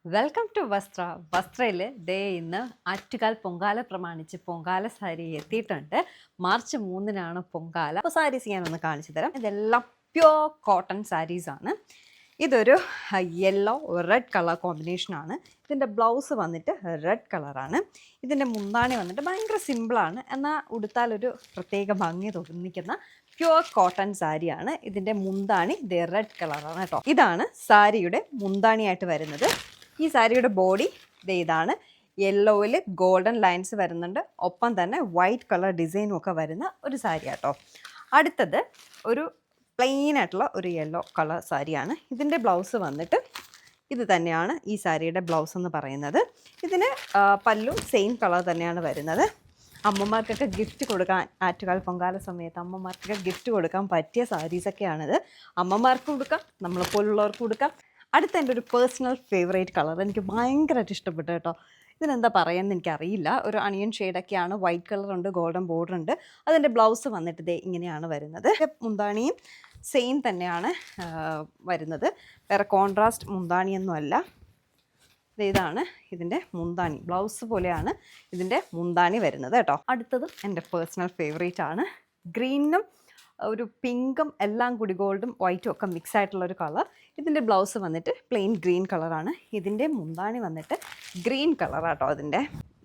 Welcome to വസ്ത്ര. വസ്ത്രയിൽ ദേ ഇന്ന് ആറ്റുകാൽ പൊങ്കാല പ്രമാണിച്ച് പൊങ്കാല സാരി എത്തിയിട്ടുണ്ട്. മാർച്ച് 3-നാണ് പൊങ്കാല. അപ്പോൾ സാരീസ് ഞാനൊന്ന് കാണിച്ചു തരാം. ഇതെല്ലാം പ്യോർ കോട്ടൺ സാരീസാണ്. ഇതൊരു യെല്ലോ റെഡ് കളർ കോമ്പിനേഷനാണ്. ഇതിൻ്റെ ബ്ലൗസ് വന്നിട്ട് റെഡ് കളറാണ്. ഇതിൻ്റെ മുന്താണി വന്നിട്ട് ഭയങ്കര സിമ്പിളാണ്, എന്നാൽ ഉടുത്താൽ ഒരു പ്രത്യേക ഭംഗി തോന്നിക്കുന്ന പ്യുവർ കോട്ടൺ സാരിയാണ്. ഇതിൻ്റെ മുന്താണി ഇത് റെഡ് കളറാണ് കേട്ടോ. ഇതാണ് സാരിയുടെ മുന്താണിയായിട്ട് വരുന്നത്. ഈ സാരിയുടെ ബോഡി ഇതാണ്. യെല്ലോയിൽ ഗോൾഡൻ ലൈൻസ് വരുന്നുണ്ട്, ഒപ്പം തന്നെ വൈറ്റ് കളർ ഡിസൈനും ഒക്കെ വരുന്ന ഒരു സാരി കേട്ടോ. അടുത്തത് ഒരു പ്ലെയിൻ ആയിട്ടുള്ള ഒരു യെല്ലോ കളർ സാരിയാണ്. ഇതിൻ്റെ ബ്ലൗസ് വന്നിട്ട് ഇത് തന്നെയാണ് ഈ സാരിയുടെ ബ്ലൗസ് എന്ന് പറയുന്നത്. ഇതിന് പല്ലും സെയിം കളർ തന്നെയാണ് വരുന്നത്. അമ്മമാർക്കൊക്കെ ഗിഫ്റ്റ് കൊടുക്കാൻ, ആറ്റുകാൽ പൊങ്കാല സമയത്ത് അമ്മമാർക്കൊക്കെ ഗിഫ്റ്റ് കൊടുക്കാൻ പറ്റിയ സാരീസൊക്കെയാണിത്. അമ്മമാർക്ക് കൊടുക്കാം, നമ്മളെപ്പോലുള്ളവർക്ക് കൊടുക്കാം. അടുത്ത എൻ്റെ ഒരു പേഴ്സണൽ ഫേവറേറ്റ് കളർ, എനിക്ക് ഭയങ്കരമായിട്ട് ഇഷ്ടപ്പെട്ടു കേട്ടോ. ഇതിനെന്താ പറയുകയെന്ന് എനിക്കറിയില്ല. ഒരു അണിയൻ ഷെയ്ഡൊക്കെയാണ്, വൈറ്റ് കളറുണ്ട്, ഗോൾഡൻ ബോർഡർ ഉണ്ട്. അതിൻ്റെ ബ്ലൗസ് വന്നിട്ട് ഇതേ ഇങ്ങനെയാണ് വരുന്നത്. മുന്താണിയും സെയിം തന്നെയാണ് വരുന്നത്, വേറെ കോൺട്രാസ്റ്റ് മുന്താണിയൊന്നും അല്ല. ഇതാണ് ഇതിൻ്റെ മുന്താണി, ബ്ലൗസ് പോലെയാണ് ഇതിൻ്റെ മുന്താണി വരുന്നത് കേട്ടോ. അടുത്തത് എൻ്റെ പേഴ്സണൽ ഫേവറേറ്റ് ആണ്. ഗ്രീനും ഒരു പിങ്കും എല്ലാം കൂടി ഗോൾഡും വൈറ്റും ഒക്കെ മിക്സ് ആയിട്ടുള്ളൊരു കളർ. ഇതിൻ്റെ ബ്ലൗസ് വന്നിട്ട് പ്ലെയിൻ ഗ്രീൻ കളറാണ്. ഇതിൻ്റെ മുന്താണി വന്നിട്ട് ഗ്രീൻ കളറാട്ടോ.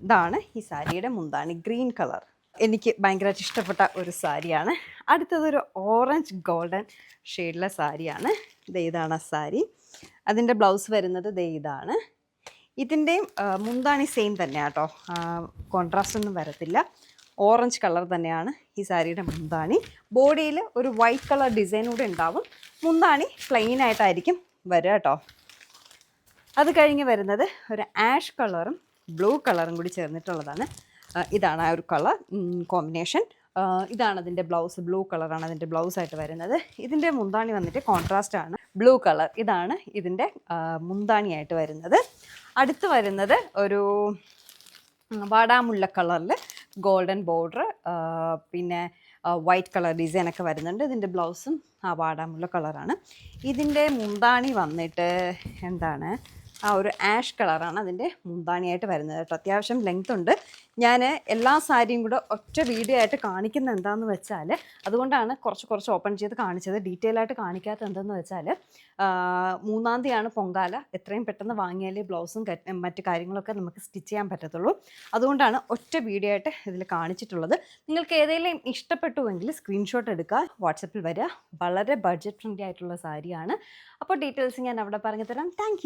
ഇതാണ് ഈ സാരിയുടെ മുന്താണി, ഗ്രീൻ കളർ. എനിക്ക് ഭയങ്കരമായിട്ട് ഇഷ്ടപ്പെട്ട ഒരു സാരിയാണ്. അടുത്തതൊരു ഓറഞ്ച് ഗോൾഡൻ ഷെയ്ഡിലെ സാരിയാണ്. ഇതാണ് ആ സാരി. അതിൻ്റെ ബ്ലൗസ് വരുന്നത് ഇതാണ്. ഇതിൻ്റെയും മുന്താണി സെയിം തന്നെയാണ് കേട്ടോ, കോൺട്രാസ്റ്റ് ഒന്നും വരത്തില്ല. ഓറഞ്ച് കളർ തന്നെയാണ് ഈ സാരിയുടെ മുന്താണി. ബോഡിയിൽ ഒരു വൈറ്റ് കളർ ഡിസൈൻ കൂടെ ഉണ്ടാവും. മുന്താണി പ്ലെയിൻ ആയിട്ടായിരിക്കും വരിക കേട്ടോ. അത് കഴിഞ്ഞ് വരുന്നത് ഒരു ആഷ് കളറും ബ്ലൂ കളറും കൂടി ചേർന്നിട്ടുള്ളതാണ്. ഇതാണ് ആ ഒരു കളർ കോമ്പിനേഷൻ. ഇതാണ് അതിൻ്റെ ബ്ലൗസ്, ബ്ലൂ കളറാണ് അതിൻ്റെ ബ്ലൗസായിട്ട് വരുന്നത്. ഇതിൻ്റെ മുന്താണി വന്നിട്ട് കോൺട്രാസ്റ്റ് ആണ്, ബ്ലൂ കളർ. ഇതാണ് ഇതിൻ്റെ മുന്താണിയായിട്ട് വരുന്നത്. അടുത്ത് വരുന്നത് ഒരു വാടാമുല്ല കളറിൽ ഗോൾഡൻ ബോർഡർ, പിന്നെ വൈറ്റ് കളർ ഡിസൈനൊക്കെ വരുന്നുണ്ട്. ഇതിൻ്റെ ബ്ലൗസും ആ വാടാമുല്ല കളറാണ്. ഇതിൻ്റെ മുന്താണി വന്നിട്ട് എന്താണ്, ആ ഒരു ആഷ് കളറാണ് അതിൻ്റെ മുന്താണിയായിട്ട് വരുന്നത് കേട്ടോ. അത്യാവശ്യം ലെങ്ത് ഉണ്ട്. ഞാൻ എല്ലാ സാരിയും കൂടെ ഒറ്റ വീഡിയോ ആയിട്ട് കാണിക്കുന്നത് എന്താണെന്ന് വെച്ചാൽ, അതുകൊണ്ടാണ് കുറച്ച് ഓപ്പൺ ചെയ്ത് കാണിച്ചത്. ഡീറ്റെയിൽ ആയിട്ട് കാണിക്കാത്തത് എന്തെന്ന് വെച്ചാൽ, 3-ാം തീയതിയാണ് പൊങ്കാല. എത്രയും പെട്ടെന്ന് വാങ്ങിയാലേ ബ്ലൗസും മറ്റു കാര്യങ്ങളൊക്കെ നമുക്ക് സ്റ്റിച്ച് ചെയ്യാൻ പറ്റത്തുള്ളൂ. അതുകൊണ്ടാണ് ഒറ്റ വീഡിയോ ആയിട്ട് ഇതിൽ കാണിച്ചിട്ടുള്ളത്. നിങ്ങൾക്ക് ഏതെങ്കിലും ഇഷ്ടപ്പെട്ടുവെങ്കിൽ സ്ക്രീൻഷോട്ട് എടുക്കുക, വാട്സപ്പിൽ വരിക. വളരെ ബഡ്ജറ്റ് ഫ്രണ്ട്ലി ആയിട്ടുള്ള സാരിയാണ്. അപ്പോൾ ഡീറ്റെയിൽസ് ഞാൻ അവിടെ പറഞ്ഞു തരാം. താങ്ക്